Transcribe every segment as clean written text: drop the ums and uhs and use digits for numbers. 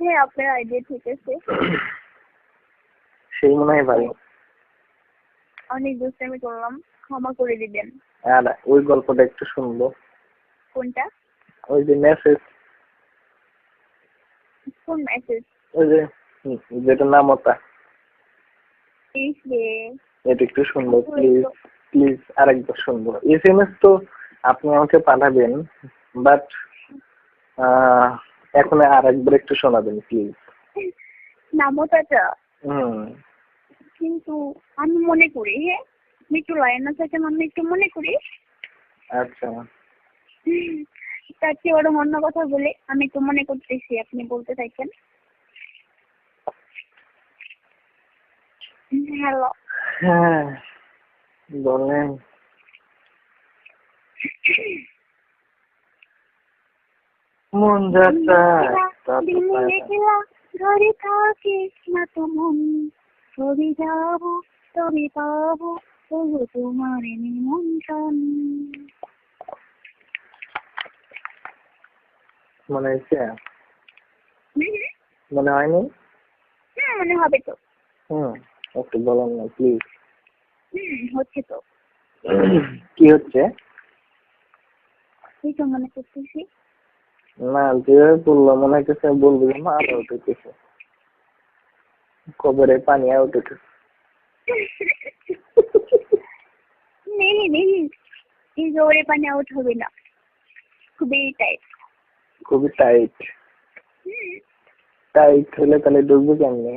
হ্যাঁ, আপনার আইডিয়া ঠিক আছে। সেই মনে হয় ভালো। অনেক দুষ্টামি করলাম, ক্ষমা করে দিবেন। আর ওই গল্পটা একটু শুনবো। কোনটা? ওই যে মেসেজ। কোন মেসেজ? ওই যে যেটা নাম ওটা। এটা একটু শুনবো প্লিজ, প্লিজ আরেকবার শুনবো। SMS তো আপনি আমাকে পাঠাবেন, বাট এখন আরেকবার একটু শোনাবেন প্লিজ। নামতাটা কিন্তু আমি মনে করি, হ্যাঁ আমি একটু লাইন থাকেন, আমি একটু মনে করি। আচ্ছা, তার চেয়ে ওরকম অন্য কথা বলে আমি একটু মনে করতেছি, আপনি বলতে থাকেন। হ্যালো। হ্যাঁ বলেন। মন যাচ্ছে ঘরে থাকে না তো মন, ছবি যাবো তবে পাবো তবু তোমার নিমন্ত্রণ। মনে হয়েছে? মনে হয়নি? মনে হবে তো। একটু বলেন না প্লিজ। হচ্ছে তো। কি হচ্ছে? এই তো মনে করতেছি। না যেভাবে বললো মনে হচ্ছে বলবো যে মা আউট হইতেছে, কবরে পানি আউট হইতেছে। নেই এই জোরে পানি আউট হবে না, খুবই টাইট। খুবই টাইট? টাইট হলে তাহলে ডুববে কেমনে?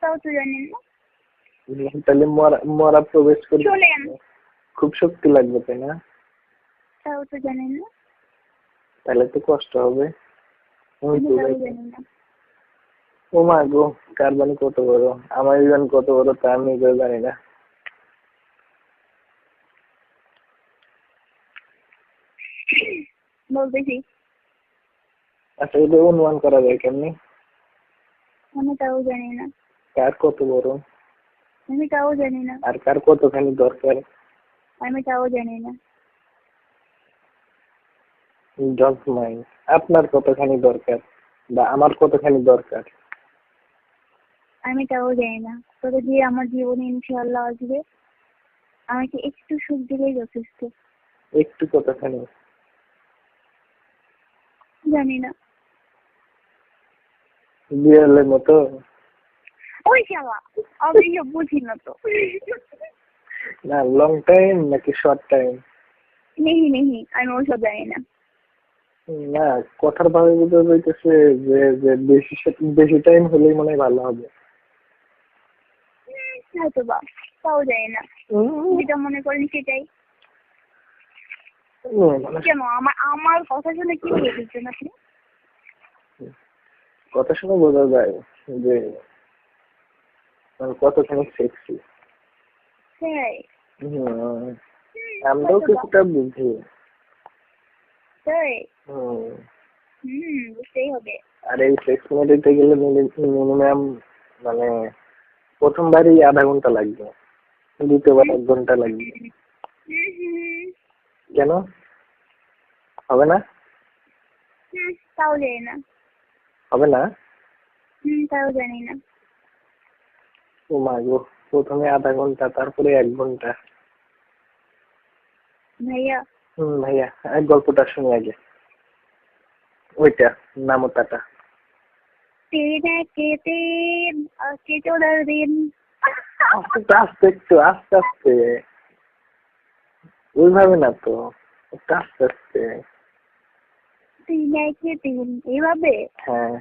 তাও তো জানেন না। তাহলে মরা প্রবেশ করবে, চলেন। খুব শক্তি লাগবে তাই না? তাও তো জানেন না। তাহলে তো কষ্ট হবে। জানেন না। ও মা গো, কার বানি কত বড়, আমার জীবন কত বড় তা আমি নিজেও জানি না। বলতেছি। আচ্ছা এটা অনুমান করা যায় কেমনি? আমি তাও জানি না। কার কত বড় আমি তাও জানি না। আর কার কতখানি দরকার আমি তাও জানি না। আপনার কতখানি দরকার বা আমার কতখানি দরকার আমি তাও জানি না। তবে দিয়ে আমার জীবনে ইনশাআল্লাহ আসবে, আমাকে একটু সুখ দিলেই যথেষ্ট। একটু কতখানি জানি না। বিড়ালের মতো? ওই শালা, আমি বুঝি না তো। না লং টাইম নাকি শর্ট টাইম? নেহি আমি ওসব জানি না। না কথার ভাবে বুঝতে হইতেছে যে যে বেশি টাইম হলেই মনে হয় ভালো হবে। হয়তো বা, তাও জানি না। যেটা মনে করেন সেটাই। কেন আমার কথা শুনে কি বলছেন আপনি? কথা শুনে বোঝা যায় যে কতখানি সেক্সি। আমরাও কিছুটা বুঝি। বুঝতেই হবে। আর এই সেক্স মোড দিতে গেলে মিনিমাম মানে প্রথমবারই আধা ঘন্টা লাগবে, দ্বিতীয়বার 1 ঘন্টা লাগবে। কেন হবে না? তাও জানি না। হবে না? তাও জানি না। ও মা গো, প্রথমে আধা ঘন্টা তারপরে 1 ঘন্টা। ভাইয়া। ভাইয়া এক গল্পটা শুনি আগে, ওইটা নামতাটা। আস্তে একটু আস্তে আস্তে, ওইভাবে না তো, একটু আস্তে আস্তে। এইভাবে? হ্যাঁ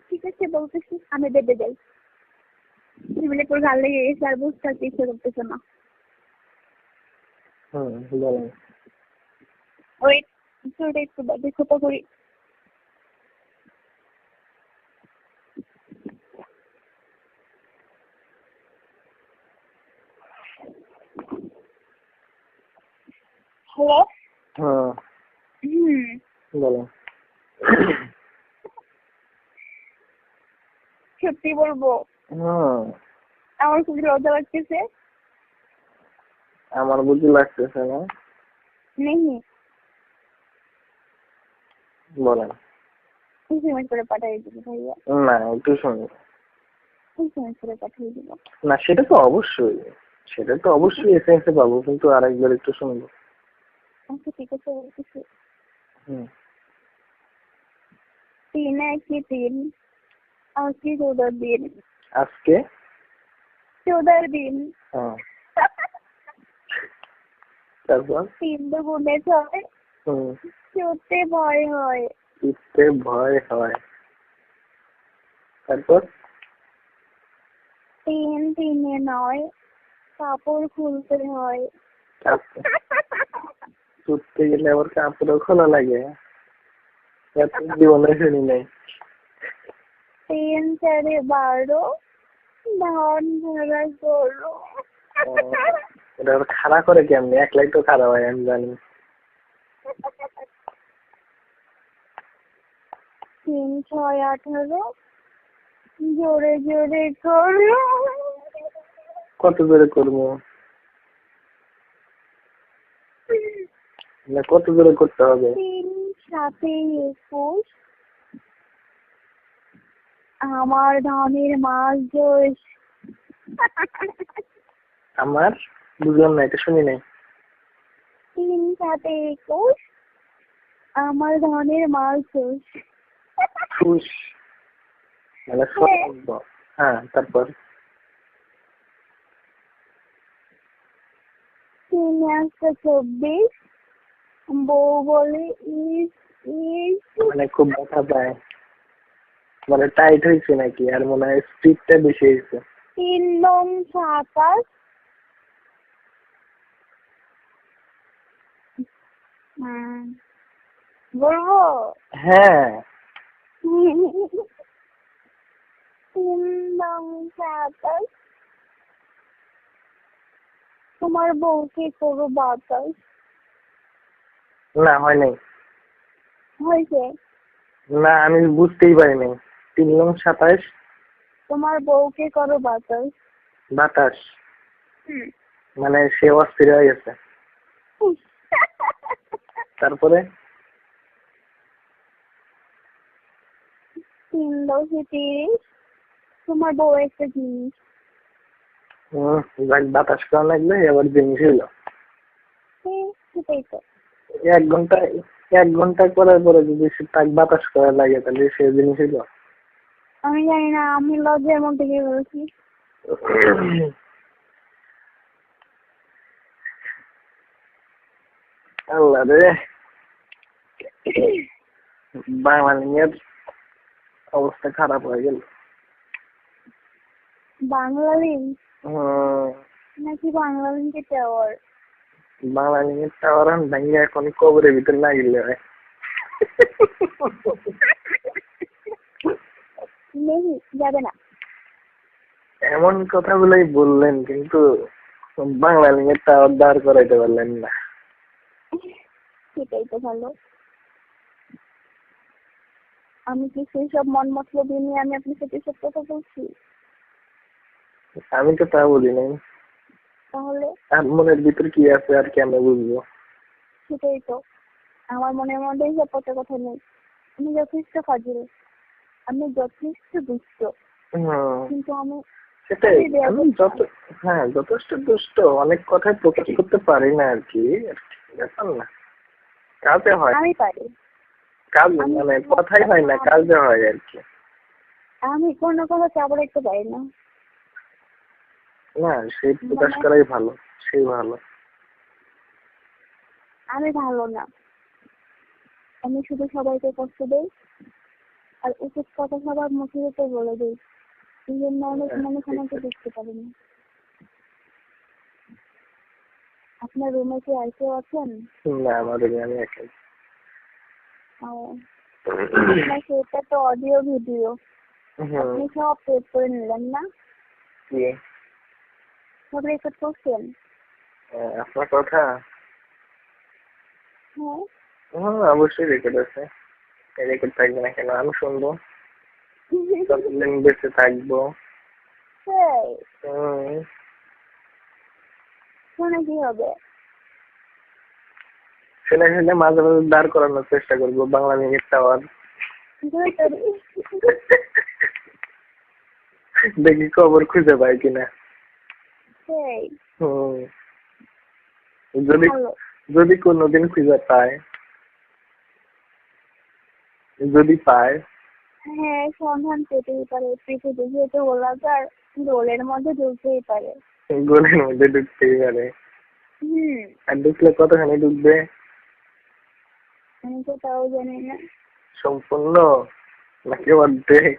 ঠিক আছে বলতেছি, আমি বেঁধে যাই। টেবিলের পর গাল লেগে গেছে, আর বুঝতে পারতে ইচ্ছে করতেছে না। বলেন। ওয়েট, একটু বাজে খোপা করি। হ্যালো। বলেন। সত্যি বলবো? আমার খুব লজ্জা লাগতেছে। আমার বুঝি লাগতেছে না, নেহি বলেন। SMS করে পাঠিয়ে দিব ভাইয়া, না একটু শুনি। SMS করে পাঠিয়ে দিব। না সেটা তো অবশ্যই, সেটা তো অবশ্যই SMS এ পাবো, কিন্তু আরেকবার একটু শুনবো। আচ্ছা ঠিক আছে বলতেছি। হুম। 3-1-3 আজকে 14 দিন। আজকে 14 দিন। হ্যাঁ, তারপর 3 দুগুণে 6, হুম, চড়তে ভয় হয়। উঠতে ভয় হয়। তারপর 3 3-এ 9, কাপড় খুলতে হয়। উঠতে গেলে আবার কাপড়ও খোলা লাগে, এত জীবনে শুনি নাই। 3-4-12, ধান ভরা গরু। ও, এটা আবার খাড়া করে কেমনি? একলাই তো খাড়া হয় আমি জানি। 3-6-18, জোরে জোরে করো। কত জোরে করবো? না কত জোরে করতে হবে? 3-7-21, আমার ধানের মাস জোশ। আমার বুঝলাম না, এটা শুনি নাই। 3-7-21, আমার ধানের মাস জোশ। ফুস মানে সব। হ্যাঁ তারপর 3-24, বউ বলে ইস ইস। মানে খুব ব্যথা পায়, মানে টাইট হয়েছে নাকি, আর মনে হয় স্পিডটা বেশি হয়েছে। 3-27, বলবো? হ্যাঁ 3-27, তোমার বউকে করো বাতাস। না হয় নাই। হয়েছে? না আমি বুঝতেই পারি নাই। 3-27 তোমার বউকে করো বাতাস। বাতাস, মানে সে অস্থির হয়ে গেছে। তারপরে 3-10-30, তোমার বউ একটা জিনিস। বাতাস করা লাগবে, এবার জিনিস হইলো। সেটাই তো। 1 ঘন্টা, 1 ঘন্টা করার পরে যদি সে তাকে বাতাস করা লাগে তাহলে সে জিনিস হইলো। আমি জানি না, আমি লজ্জার মধ্যে গিয়ে বলছি। আল্লাহ রে, বাঙালির অবস্থা খারাপ হয়ে গেল। বাংলালিং নাকি বাংলালিংকে টাওয়ার? বাঙালির টাওয়ার ভেঙে এখন কবরের ভিতর না গেলে হয়। নেই, যাবে না। এমন কথাগুলোই বললেন, কিন্তু বাংলালিংয়ের টাওয়ার দাঁড় করাইতে পারলেন না। সেটাই তো ভালো। আমি কি সেই সব মন মতলব নিয়ে আমি আপনার সাথে সব কথা বলছি? আমি তো তা বলি নাই। তাহলে আর মনের ভিতর কি আছে আর কেমনে বুঝবো? সেটাই তো, আমার মনের মধ্যে সব কথা নেই। আমি যথেষ্ট ফাজিল, আমি যথেষ্ট দুষ্ট, কিন্তু আমি সেটাই, আমি যথেষ্ট দুষ্ট, অনেক কথাই প্রকাশ করতে পারি না আর কি, ব্যাপার না, কাজে হয়। আমি পারি, কাজ মানে কথাই হয় না, কাজে হয় আর কি। আমি কোনো কথা চাপ রাখতে পারি না। না সেই প্রকাশ করাই ভালো, সেই ভালো। আমি ভালো না, আমি শুধু সবাইকে কষ্ট দেই, আর উচিত কথা সবার মুখে মুখে বলে দিই, এই জন্য অনেক মানুষ আমাকে দেখতে পারে না। আপনার রুমে কি আর কেউ আছেন? না আমার রুমে আমি একাই। আপনার সেটা তো অডিও ভিডিও, আপনি সব সেভ করে নিলেন না? সব রেকর্ড করছেন? আপনার কথা? হ্যাঁ অবশ্যই রেকর্ড আছে, রেকর্ড থাকবে না কেন? আমি শুনবো, বেঁচে থাকবো। শুনে কি হবে? শুনে শুনে মাঝে মাঝে দাঁড় করানোর চেষ্টা করবো বাংলা মিনিট টাওয়ার। দেখি খবর খুঁজে পাই কিনা। যদি যদি কোনোদিন খুঁজে পায়, যদি পায়, হ্যাঁ সন্ধান পেতেই পারে। পৃথিবী যেহেতু গোলাকার, গোলের মধ্যে ঢুকতেই পারে। গোলের মধ্যে ঢুকতেই পারে। আর ঢুকলে কতখানি ঢুকবে? আমি তো তাও জানি না। সম্পূর্ণ নাকি অর্ধেক?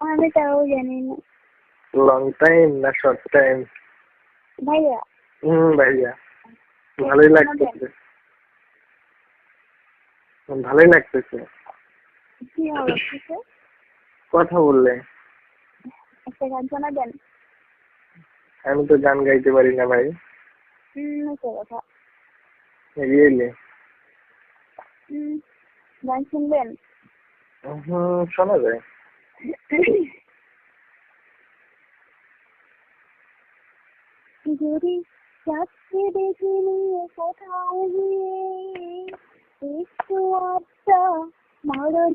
আমি তাও জানি না। লং টাইম না শর্ট টাইম? ভাইয়া ভাইয়া ভালোই লাগতেছে, ভালোই লাগতেছে। কি ভালো লাগতেছে? কথা বললে। একটা গান শোনাবেন? আমি তো গান গাইতে পারি না ভাই। কথা রিয়েলি? গান শুনবেন? শোনা যায়। যদি চাচ্ছে দেখে নিয়ে কোথাও গিয়ে একটু আড্ডা মারো।